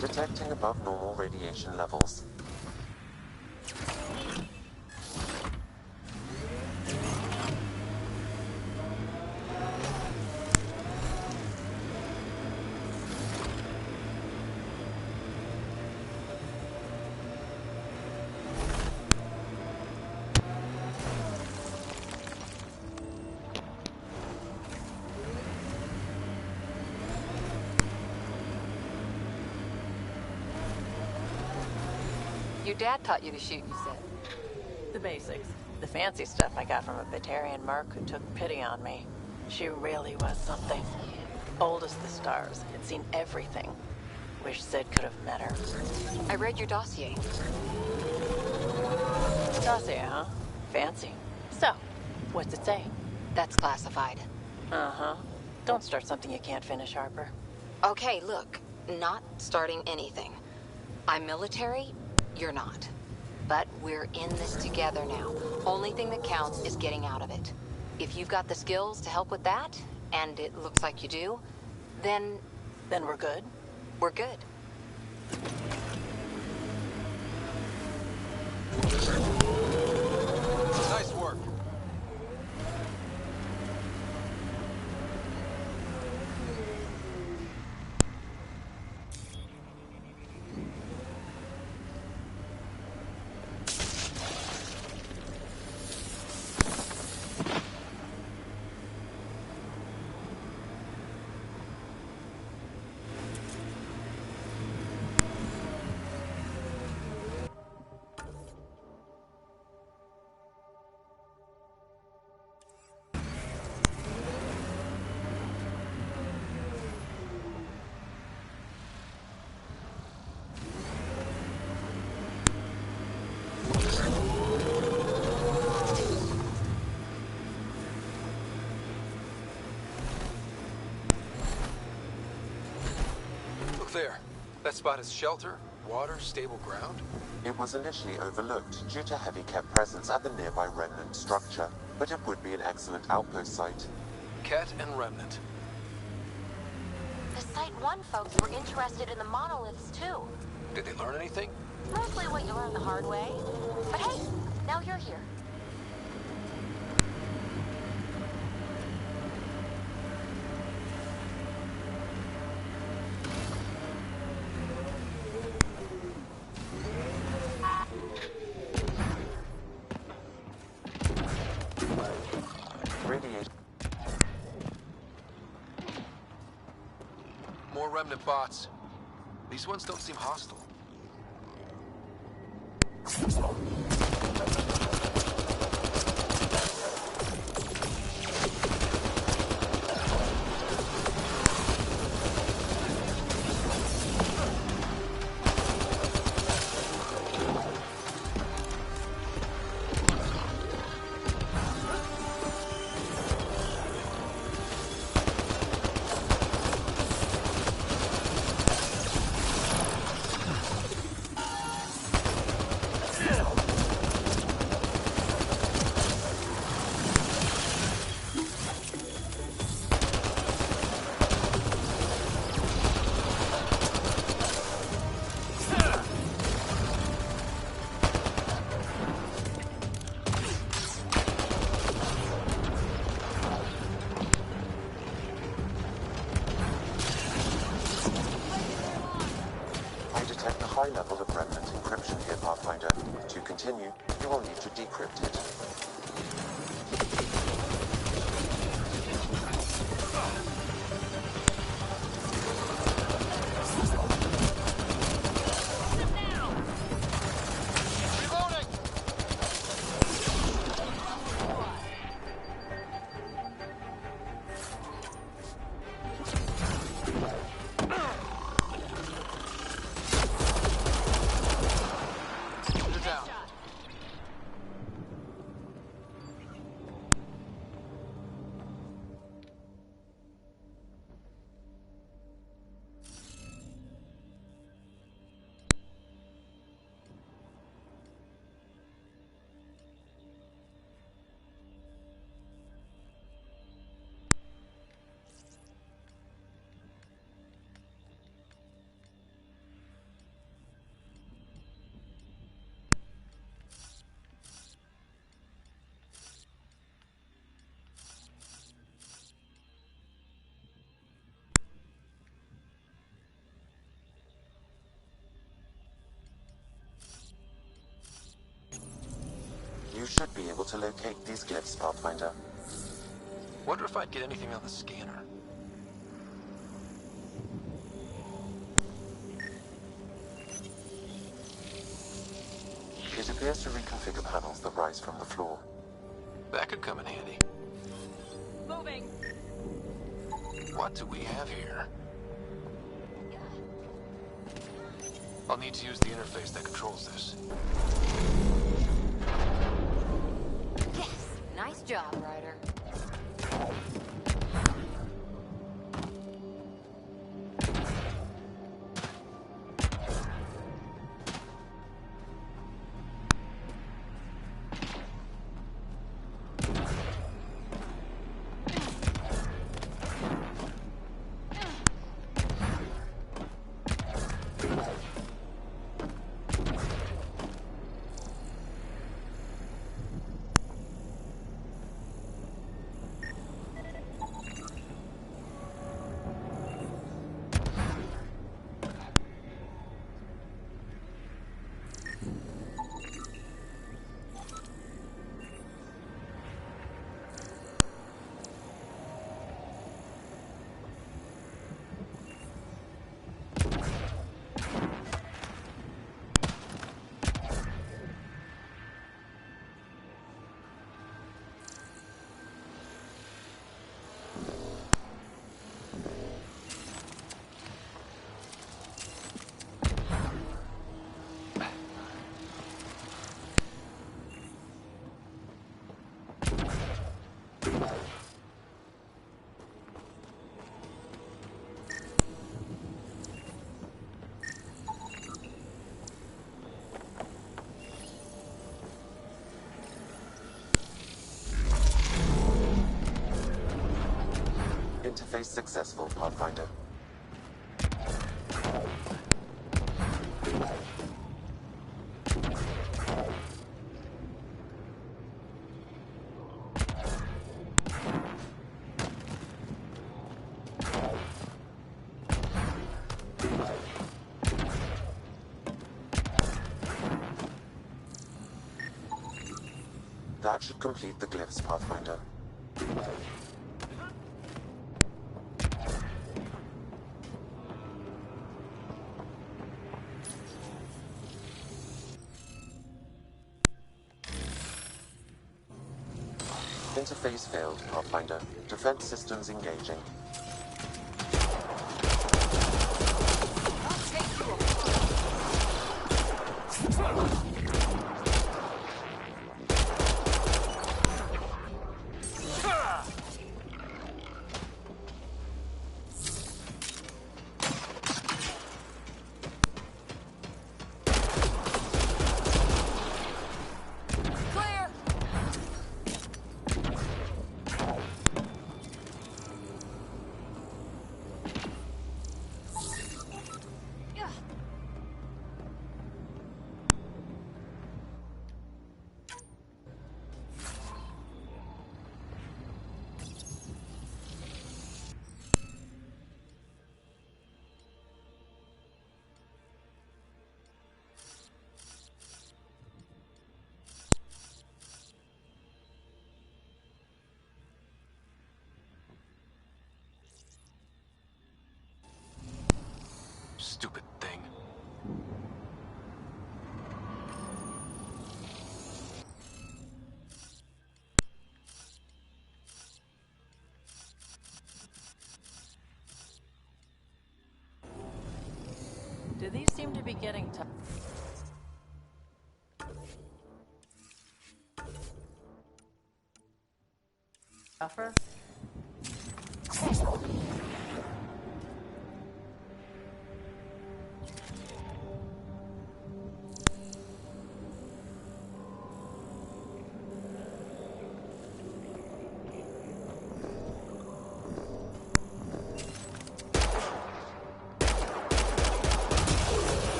Detecting above normal radiation levels. Your dad taught you to shoot, you said. The basics. The fancy stuff I got from a Batarian merc who took pity on me. She really was something. Old as the stars. Had seen everything. Wish Sid could have met her. I read your dossier. Dossier, huh? Fancy. So, what's it say? That's classified. Uh-huh. Don't start something you can't finish, Harper. Okay, look. Not starting anything. I'm military, you're not. But we're in this together now. Only thing that counts is getting out of it. If you've got the skills to help with that, and it looks like you do, then... Then we're good? We're good. Nice work. There. That spot is shelter, water, stable ground. It was initially overlooked due to heavy kept presence at the nearby remnant structure, but it would be an excellent outpost site. Ket and Remnant. Site 1 folks were interested in the monoliths, too. Did they learn anything? Mostly what you learn the hard way. But hey, now you're here. More remnant bots. These ones don't seem hostile. High level of remnant encryption here, Pathfinder. To continue, you will need to decrypt it. You should be able to locate these glyphs, Pathfinder. Wonder if I'd get anything on the scanner. It appears to reconfigure panels that rise from the floor. That could come in handy. Moving. What do we have here? I'll need to use the interface that controls this. Yes! Nice job, Ryder. Interface successful, Pathfinder. That should complete the glyphs, Pathfinder. Interface failed, Pathfinder. Defense systems engaging. Stupid thing. Do these seem to be getting tougher?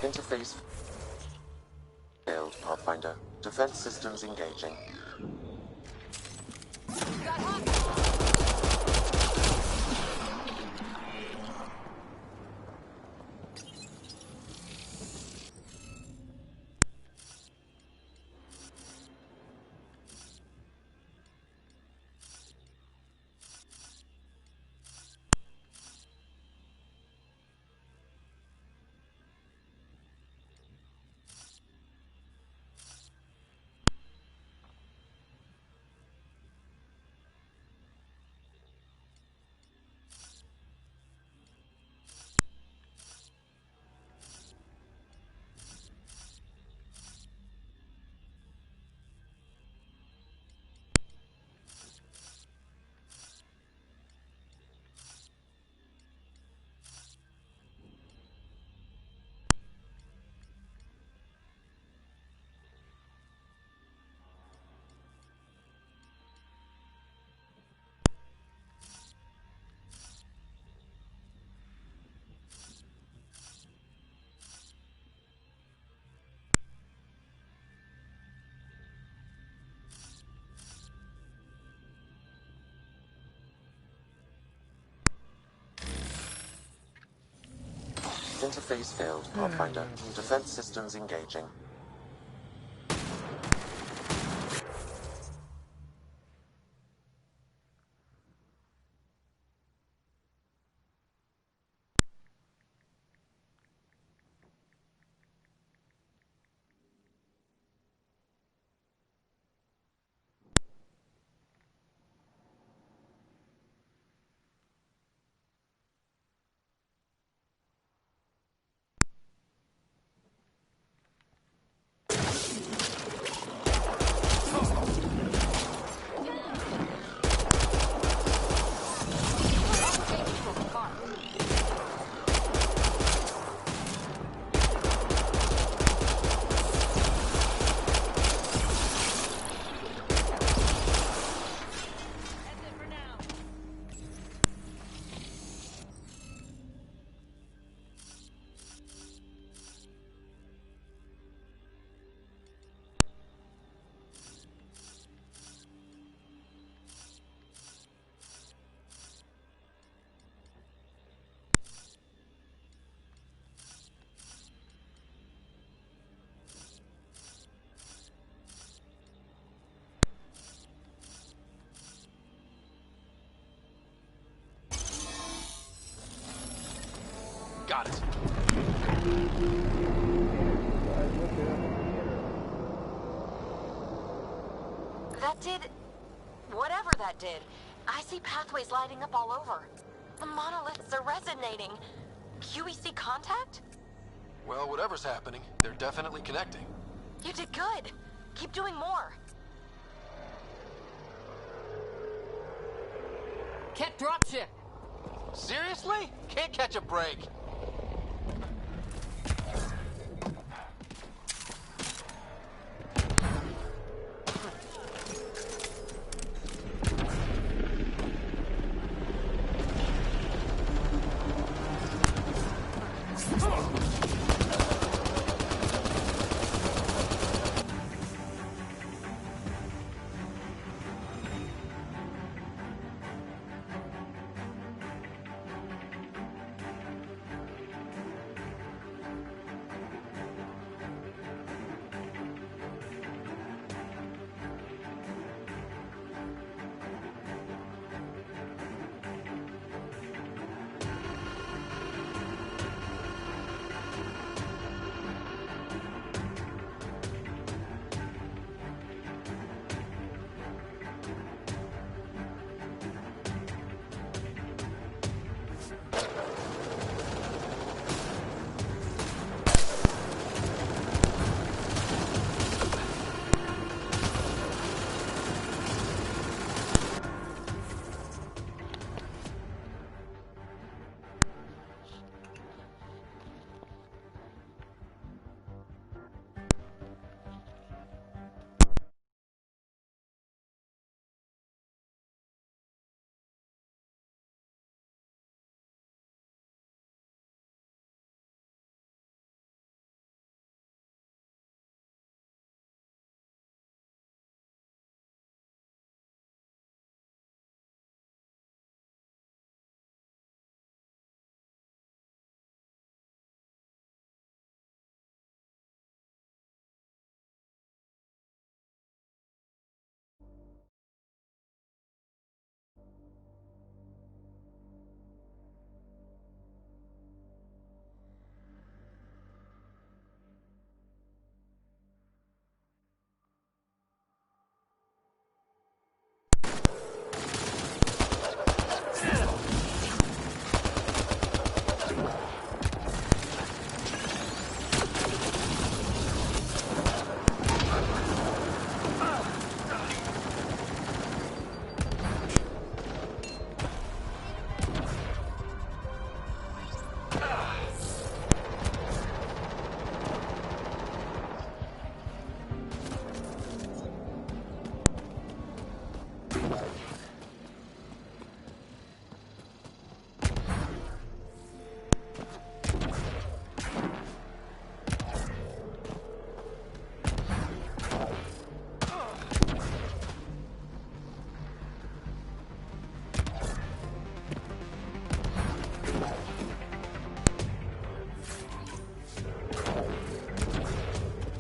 Interface failed, Pathfinder. Defense systems engaging. Interface failed, Pathfinder. Defense systems engaging. Got it. That did... whatever that did. I see pathways lighting up all over. The monoliths are resonating. QEC contact? Well, whatever's happening, they're definitely connecting. You did good. Keep doing more. Can't dropship. Seriously? Can't catch a break.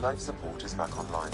Life support is back online.